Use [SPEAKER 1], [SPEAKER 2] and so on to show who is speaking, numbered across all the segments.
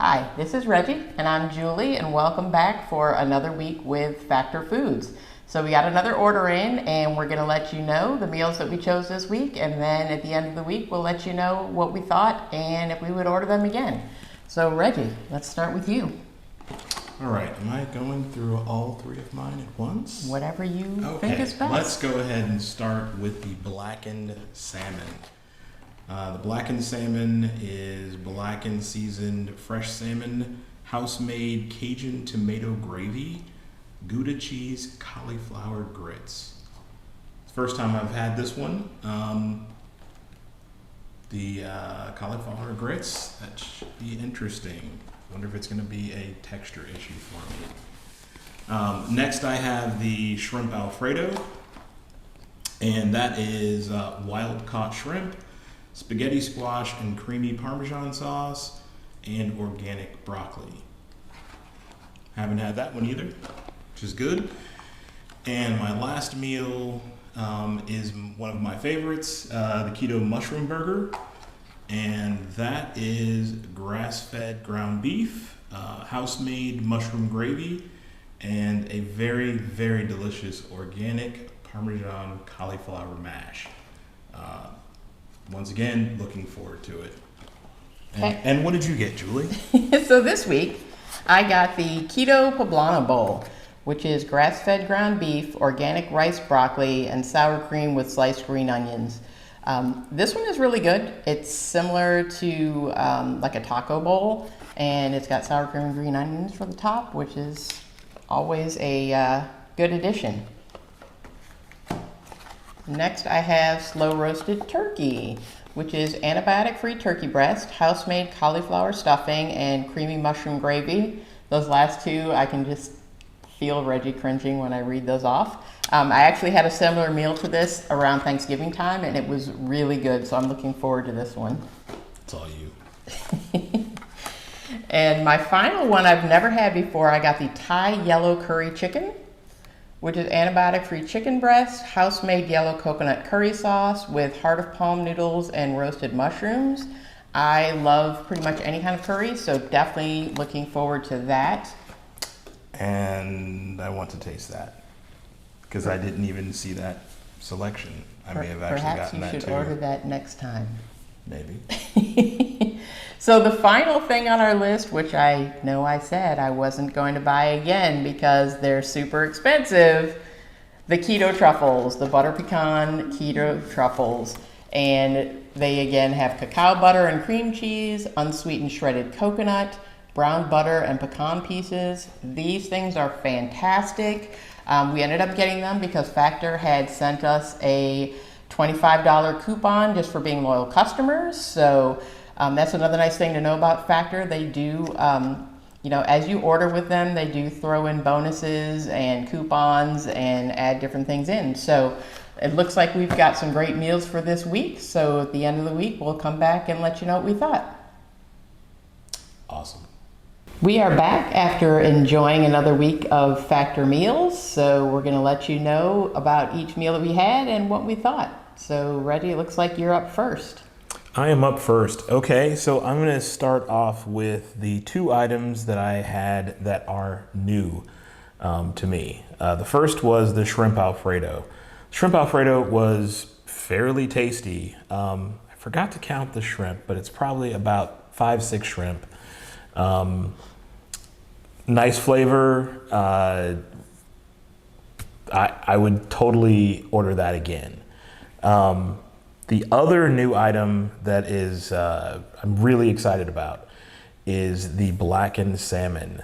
[SPEAKER 1] Hi, this is Reggie, and I'm Julie, and welcome back for another week with Factor Foods. So we got another order in, and we're going to let you know the meals that we chose this week, and then at the end of the week, we'll let you know what we thought and if we would order them again. So Reggie, let's start with you.
[SPEAKER 2] All right, am I going through all three of mine at once?
[SPEAKER 1] Whatever you think is best.
[SPEAKER 2] Let's go ahead and start with the blackened salmon. The blackened salmon is blackened seasoned fresh salmon, house-made Cajun tomato gravy, Gouda cheese, cauliflower grits. It's the first time I've had this one. The cauliflower grits, that should be interesting. Wonder if it's going to be a texture issue for me. Next I have the shrimp Alfredo, and that is wild-caught shrimp, spaghetti squash and creamy Parmesan sauce, and organic broccoli. Haven't had that one either, which is good. And my last meal is one of my favorites, the Keto mushroom burger. And that is grass-fed ground beef, house-made mushroom gravy, and a very, very delicious organic Parmesan cauliflower mash. Once again, looking forward to it. And what did you get, Julie?
[SPEAKER 1] So this week, I got the Keto Poblano bowl, which is grass-fed ground beef, organic rice broccoli, and sour cream with sliced green onions. This one is really good. It's similar to like a taco bowl, and it's got sour cream and green onions for the top, which is always a good addition. Next, I have slow roasted turkey, which is antibiotic-free turkey breast, house-made cauliflower stuffing, and creamy mushroom gravy. Those last two, I can just feel Reggie cringing when I read those off. I actually had a similar meal to this around Thanksgiving time, and it was really good, so I'm looking forward to this one.
[SPEAKER 2] It's all you.
[SPEAKER 1] And my final one I've never had before, I got the Thai yellow curry chicken, which is antibiotic-free chicken breast, house-made yellow coconut curry sauce with heart of palm noodles and roasted mushrooms. I love pretty much any kind of curry, so definitely looking forward to that.
[SPEAKER 2] And I want to taste that, because I didn't even see that selection. I may have actually gotten that too.
[SPEAKER 1] Perhaps you should order that next time.
[SPEAKER 2] Maybe.
[SPEAKER 1] So the final thing on our list, which I know I said I wasn't going to buy again because they're super expensive, the keto truffles, the butter pecan keto truffles. And they again have cacao butter and cream cheese, unsweetened shredded coconut, brown butter and pecan pieces. These things are fantastic. We ended up getting them because Factor had sent us a $25 coupon just for being loyal customers. So that's another nice thing to know about Factor. They do, as you order with them, they do throw in bonuses and coupons and add different things in. So it looks like we've got some great meals for this week. So at the end of the week, we'll come back and let you know what we thought.
[SPEAKER 2] Awesome.
[SPEAKER 1] We are back after enjoying another week of Factor meals. So we're going to let you know about each meal that we had and what we thought. So Reggie, it looks like you're up first.
[SPEAKER 3] I am up first. Okay, so I'm going to start off with the two items that I had that are new to me. The first was the shrimp Alfredo. Shrimp Alfredo was fairly tasty. I forgot to count the shrimp, but it's probably about 5-6 shrimp. Nice flavor. I would totally order that again. The other new item that is I'm really excited about is the blackened salmon.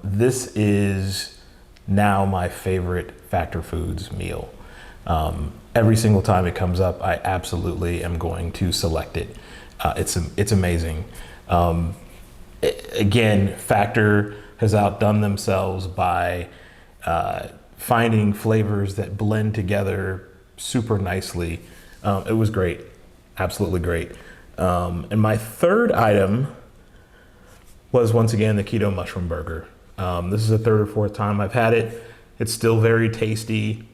[SPEAKER 3] This is now my favorite Factor Foods meal. Every single time it comes up, I absolutely am going to select it. It's amazing. Again, Factor has outdone themselves by finding flavors that blend together super nicely. It was great, absolutely great. And my third item was once again the Keto mushroom burger. This is the third or fourth time I've had it. It's still very tasty.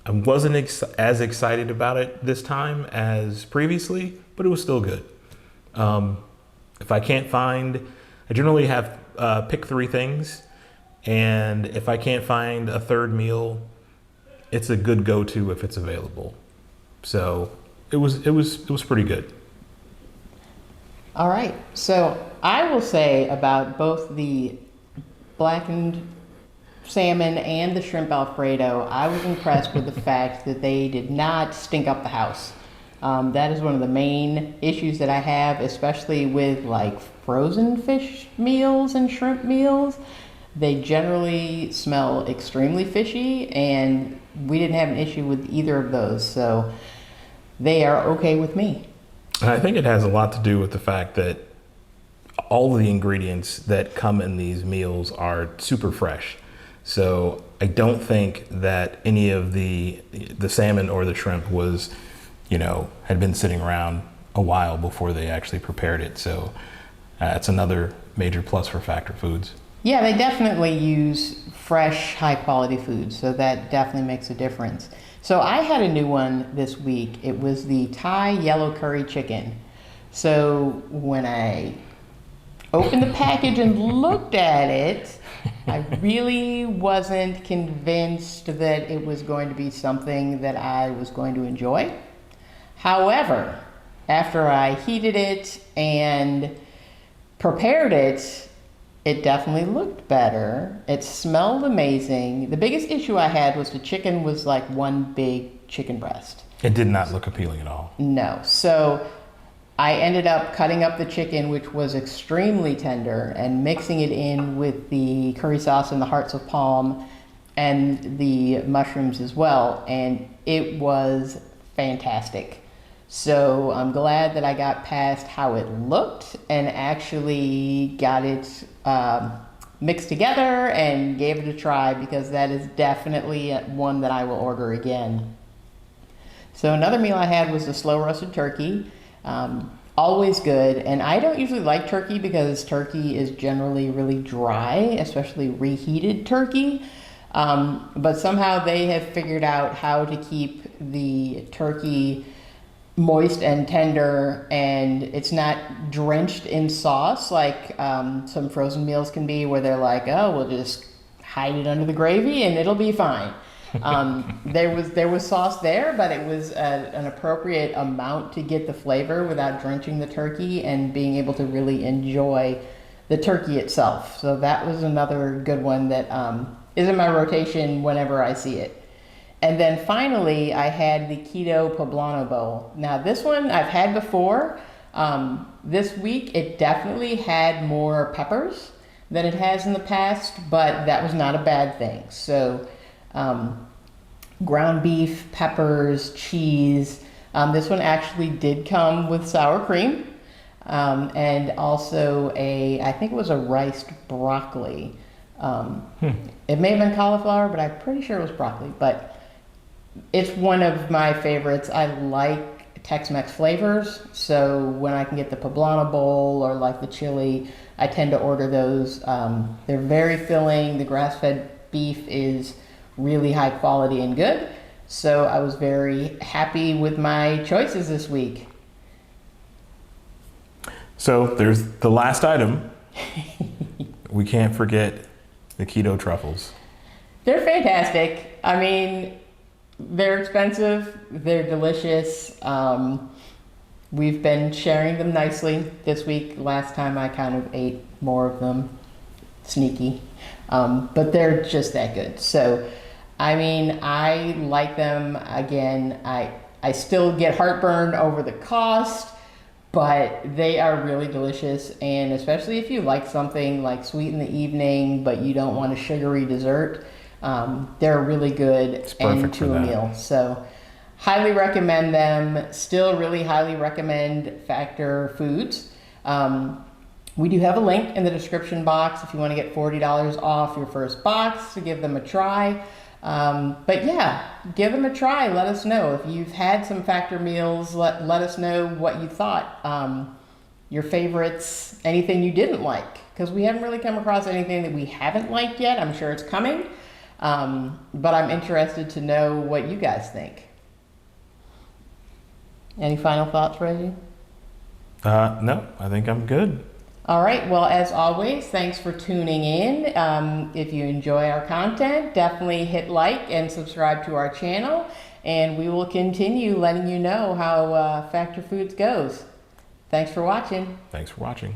[SPEAKER 3] I wasn't as excited about it this time as previously, but it was still good. If I can't find I generally have pick 3 things, and if I can't find a third meal, it's a good go-to if it's available. So it was pretty good.
[SPEAKER 1] All right. So I will say about both the blackened salmon and the shrimp Alfredo, I was impressed with the fact that they did not stink up the house. That is one of the main issues that I have, especially with like frozen fish meals and shrimp meals. They generally smell extremely fishy, and we didn't have an issue with either of those. So they are okay with me.
[SPEAKER 3] And I think it has a lot to do with the fact that all of the ingredients that come in these meals are super fresh. So I don't think that any of the salmon or the shrimp was, had been sitting around a while before they actually prepared it. So it's another major plus for Factor Foods.
[SPEAKER 1] Yeah, they definitely use fresh, high quality foods, so that definitely makes a difference. So I had a new one this week. It was the Thai yellow curry chicken. So when I opened the package and looked at it, I really wasn't convinced that it was going to be something that I was going to enjoy. However, after I heated it and prepared it, it definitely looked better. It smelled amazing. The biggest issue I had was the chicken was like one big chicken breast.
[SPEAKER 3] It did not look appealing at all.
[SPEAKER 1] No. So I ended up cutting up the chicken, which was extremely tender, and mixing it in with the curry sauce and the hearts of palm and the mushrooms as well. And it was fantastic. So I'm glad that I got past how it looked and actually got it mixed together and gave it a try, because that is definitely one that I will order again. So another meal I had was the slow roasted turkey. Always good. And I don't usually like turkey because turkey is generally really dry, especially reheated turkey. But somehow they have figured out how to keep the turkey moist and tender, and it's not drenched in sauce like some frozen meals can be, where they're like, oh, we'll just hide it under the gravy and it'll be fine. There was sauce there, but it was an appropriate amount to get the flavor without drenching the turkey and being able to really enjoy the turkey itself. So that was another good one that is in my rotation whenever I see it. And then finally, I had the Keto Poblano bowl. Now this one I've had before. This week it definitely had more peppers than it has in the past, but that was not a bad thing. So ground beef, peppers, cheese. This one actually did come with sour cream, and also I think it was a riced broccoli. It may have been cauliflower, but I'm pretty sure it was broccoli. But it's one of my favorites. I like Tex-Mex flavors, so when I can get the Poblano bowl or like the chili, I tend to order those. They're very filling. The grass-fed beef is really high quality and good, so I was very happy with my choices this week.
[SPEAKER 3] So there's the last item. We can't forget the keto truffles.
[SPEAKER 1] They're fantastic. I mean, they're expensive, they're delicious. We've been sharing them nicely this week. Last time I kind of ate more of them, sneaky, but they're just that good. So, I mean, I like them. Again, I still get heartburn over the cost, but they are really delicious. And especially if you like something like sweet in the evening, but you don't want a sugary dessert, they're really good and to a meal. So highly recommend them. Still really highly recommend Factor Foods. We do have a link in the description box if you want to get $40 off your first box to give them a try. But yeah, give them a try. Let us know if you've had some Factor meals. Let us know what you thought, your favorites, anything you didn't like, because we haven't really come across anything that we haven't liked yet. I'm sure it's coming. But I'm interested to know what you guys think. Any final thoughts, Reggie?
[SPEAKER 3] No, I think I'm good.
[SPEAKER 1] All right. Well, as always, thanks for tuning in. If you enjoy our content, definitely hit like and subscribe to our channel, and we will continue letting you know how Factor Foods goes. Thanks for watching.
[SPEAKER 3] Thanks for watching.